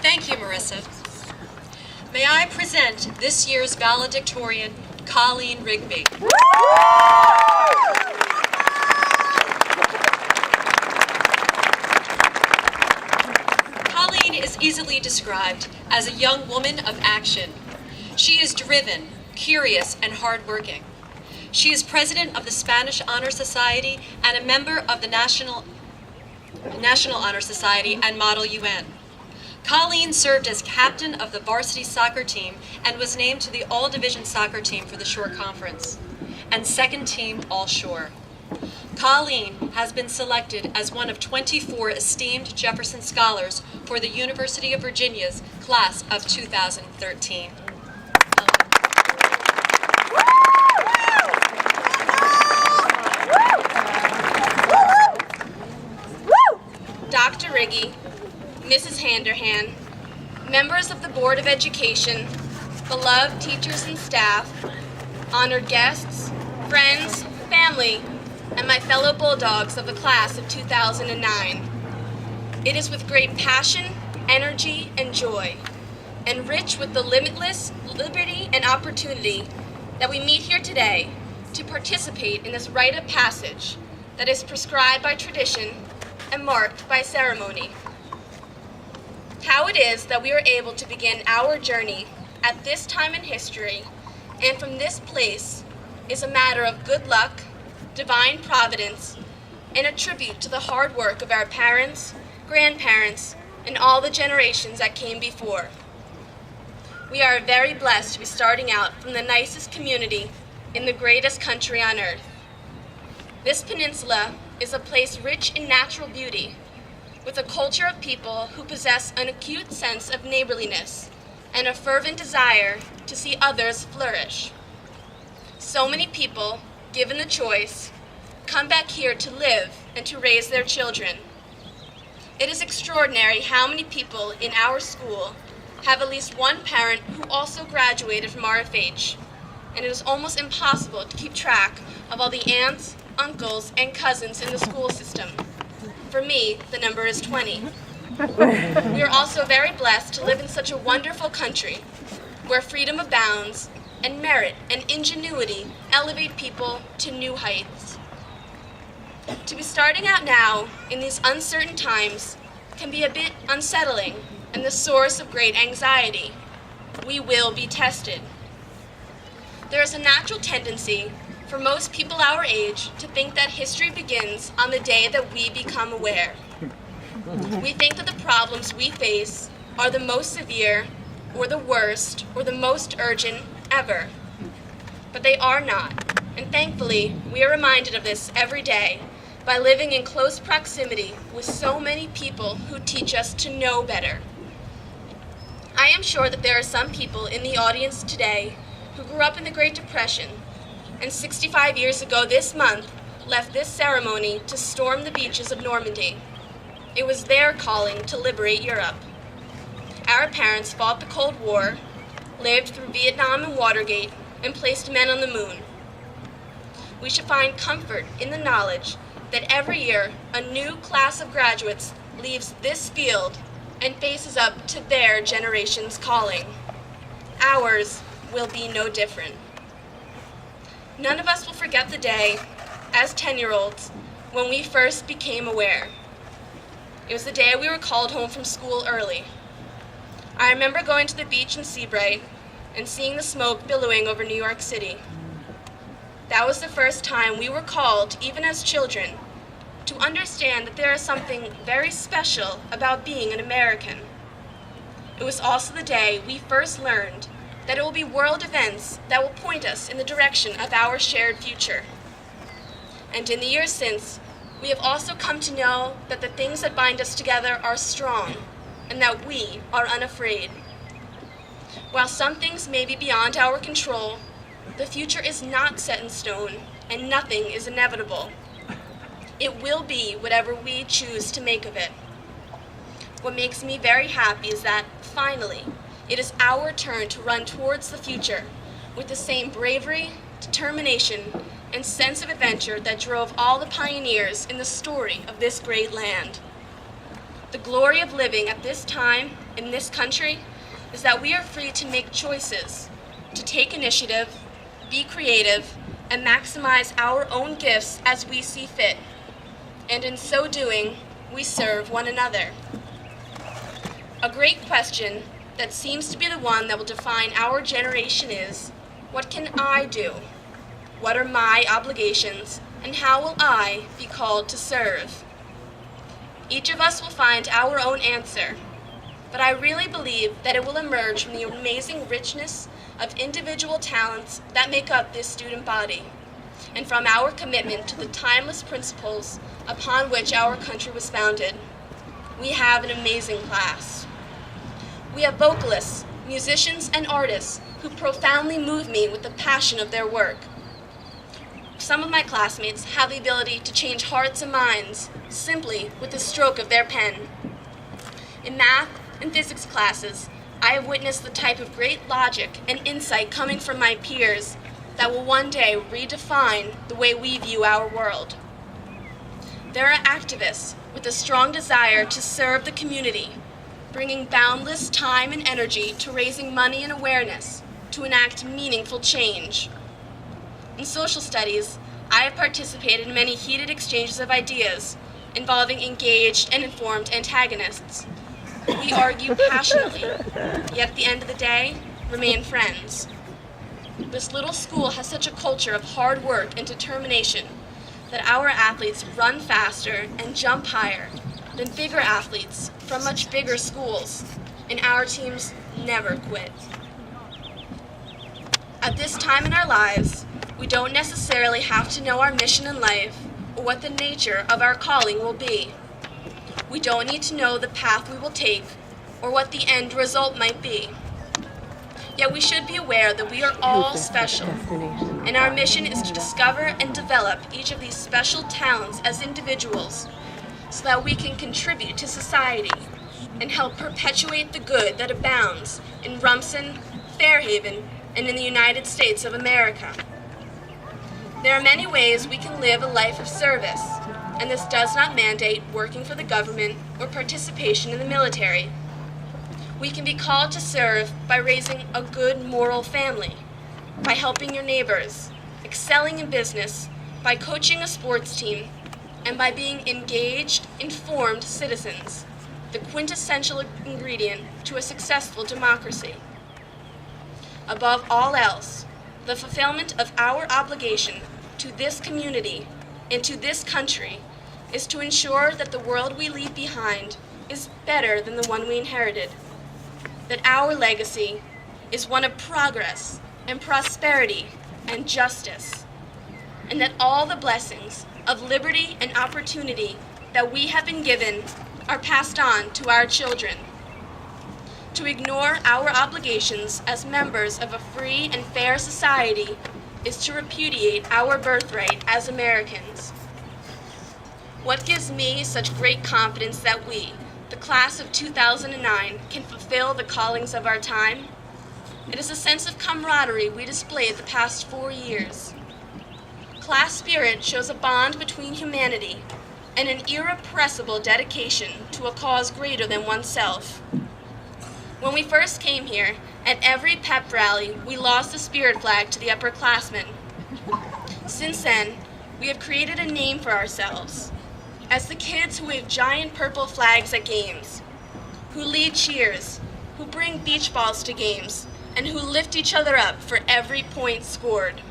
Thank you, Marissa. May I present this year's valedictorian, Colleen Rigby. Colleen is easily described as a young woman of action. She is driven, curious, and hardworking. She is president of the Spanish Honor Society and a member of the National Honor Society and Model UN. Colleen served as captain of the varsity soccer team and was named to the all-division soccer team for the shore conference and second team all-shore. Colleen has been selected as one of 24 esteemed Jefferson Scholars for the University of Virginia's class of 2013. Dr. Riggy, Mrs. Handerhan, members of the Board of Education, beloved teachers and staff, honored guests, friends, family, and my fellow Bulldogs of the class of 2009. It is with great passion, energy, and joy, and rich with the limitless liberty and opportunity that we meet here today to participate in this rite of passage that is prescribed by tradition and marked by ceremony. How it is that we are able to begin our journey at this time in history and from this place is a matter of good luck, divine providence, and a tribute to the hard work of our parents, grandparents, and all the generations that came before. We are very blessed to be starting out from the nicest community in the greatest country on earth. This peninsula is a place rich in natural beauty, with a culture of people who possess an acute sense of neighborliness and a fervent desire to see others flourish. So many people, given the choice, come back here to live and to raise their children. It is extraordinary how many people in our school have at least one parent who also graduated from RFH, and it is almost impossible to keep track of all the aunts, uncles, and cousins in the school system. For me, the number is 20. We are also very blessed to live in such a wonderful country where freedom abounds and merit and ingenuity elevate people to new heights. To be starting out now in these uncertain times can be a bit unsettling and the source of great anxiety. We will be tested. There is a natural tendency for most people our age to think that history begins on the day that we become aware. We think that the problems we face are the most severe, or the worst, or the most urgent ever. But they are not, and thankfully, we are reminded of this every day by living in close proximity with so many people who teach us to know better. I am sure that there are some people in the audience today who grew up in the Great Depression and 65 years ago this month left this ceremony to storm the beaches of Normandy. It was their calling to liberate Europe. Our parents fought the Cold War, lived through Vietnam and Watergate, and placed men on the moon. We should find comfort in the knowledge that every year a new class of graduates leaves this field and faces up to their generation's calling. Ours will be no different. None of us will forget the day, as 10-year-olds, when we first became aware. It was the day we were called home from school early. I remember going to the beach in Seabright and seeing the smoke billowing over New York City. That was the first time we were called, even as children, to understand that there is something very special about being an American. It was also the day we first learned that it will be world events that will point us in the direction of our shared future. And in the years since, we have also come to know that the things that bind us together are strong, and that we are unafraid. While some things may be beyond our control, the future is not set in stone, and nothing is inevitable. It will be whatever we choose to make of it. What makes me very happy is that, finally, it is our turn to run towards the future with the same bravery, determination, and sense of adventure that drove all the pioneers in the story of this great land. The glory of living at this time in this country is that we are free to make choices, to take initiative, be creative, and maximize our own gifts as we see fit. And in so doing, we serve one another. A great question that seems to be the one that will define our generation is, what can I do? What are my obligations, and how will I be called to serve? Each of us will find our own answer, but I really believe that it will emerge from the amazing richness of individual talents that make up this student body, and from our commitment to the timeless principles upon which our country was founded. We have an amazing class. We have vocalists, musicians, and artists who profoundly move me with the passion of their work. Some of my classmates have the ability to change hearts and minds simply with the stroke of their pen. In math and physics classes, I have witnessed the type of great logic and insight coming from my peers that will one day redefine the way we view our world. There are activists with a strong desire to serve the community, bringing boundless time and energy to raising money and awareness to enact meaningful change. In social studies, I have participated in many heated exchanges of ideas involving engaged and informed antagonists. We argue passionately, yet at the end of the day, remain friends. This little school has such a culture of hard work and determination that our athletes run faster and jump higher than bigger athletes from much bigger schools, and our teams never quit. At this time in our lives, we don't necessarily have to know our mission in life or what the nature of our calling will be. We don't need to know the path we will take or what the end result might be. Yet we should be aware that we are all special, and our mission is to discover and develop each of these special talents as individuals so that we can contribute to society and help perpetuate the good that abounds in Rumson, Fairhaven, and in the United States of America. There are many ways we can live a life of service, and this does not mandate working for the government or participation in the military. We can be called to serve by raising a good moral family, by helping your neighbors, excelling in business, by coaching a sports team, and by being engaged, informed citizens, the quintessential ingredient to a successful democracy. Above all else, the fulfillment of our obligation to this community and to this country is to ensure that the world we leave behind is better than the one we inherited, that our legacy is one of progress and prosperity and justice, and that all the blessings of liberty and opportunity that we have been given are passed on to our children. To ignore our obligations as members of a free and fair society is to repudiate our birthright as Americans. What gives me such great confidence that we, the class of 2009, can fulfill the callings of our time? It is a sense of camaraderie we displayed the past 4 years. Class spirit shows a bond between humanity and an irrepressible dedication to a cause greater than oneself. When we first came here, at every pep rally, we lost the spirit flag to the upperclassmen. Since then, we have created a name for ourselves as the kids who wave giant purple flags at games, who lead cheers, who bring beach balls to games, and who lift each other up for every point scored.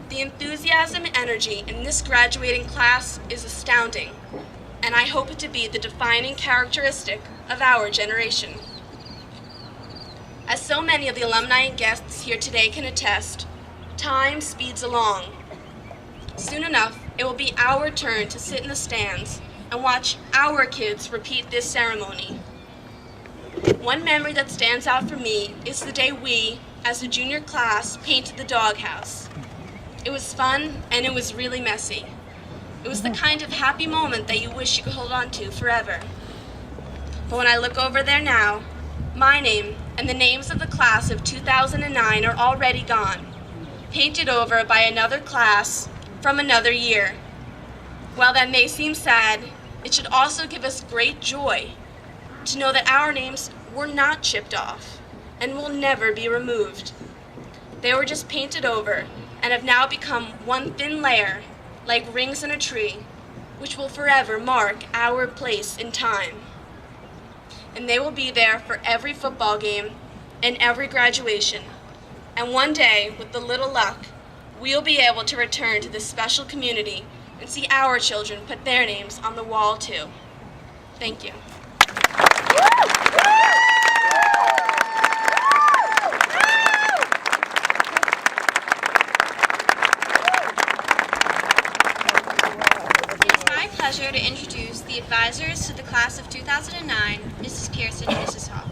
The enthusiasm and energy in this graduating class is astounding, and I hope it to be the defining characteristic of our generation. As so many of the alumni and guests here today can attest, time speeds along. Soon enough, it will be our turn to sit in the stands and watch our kids repeat this ceremony. One memory that stands out for me is the day we, as a junior class, painted the doghouse. It was fun and it was really messy. It was the kind of happy moment that you wish you could hold on to forever. But when I look over there now, my name and the names of the class of 2009 are already gone, painted over by another class from another year. While that may seem sad, it should also give us great joy to know that our names were not chipped off and will never be removed. They were just painted over and have now become one thin layer, like rings in a tree, which will forever mark our place in time. And they will be there for every football game and every graduation. And one day, with a little luck, we'll be able to return to this special community and see our children put their names on the wall too. Thank you. Pleasure to introduce the advisors to the class of 2009, Mrs. Pearson and Mrs. Hall.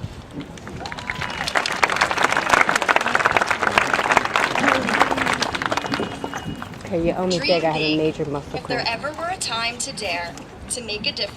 Okay, you owe me big. I have a major muscle If there cramp. ever were a time to dare to make a difference,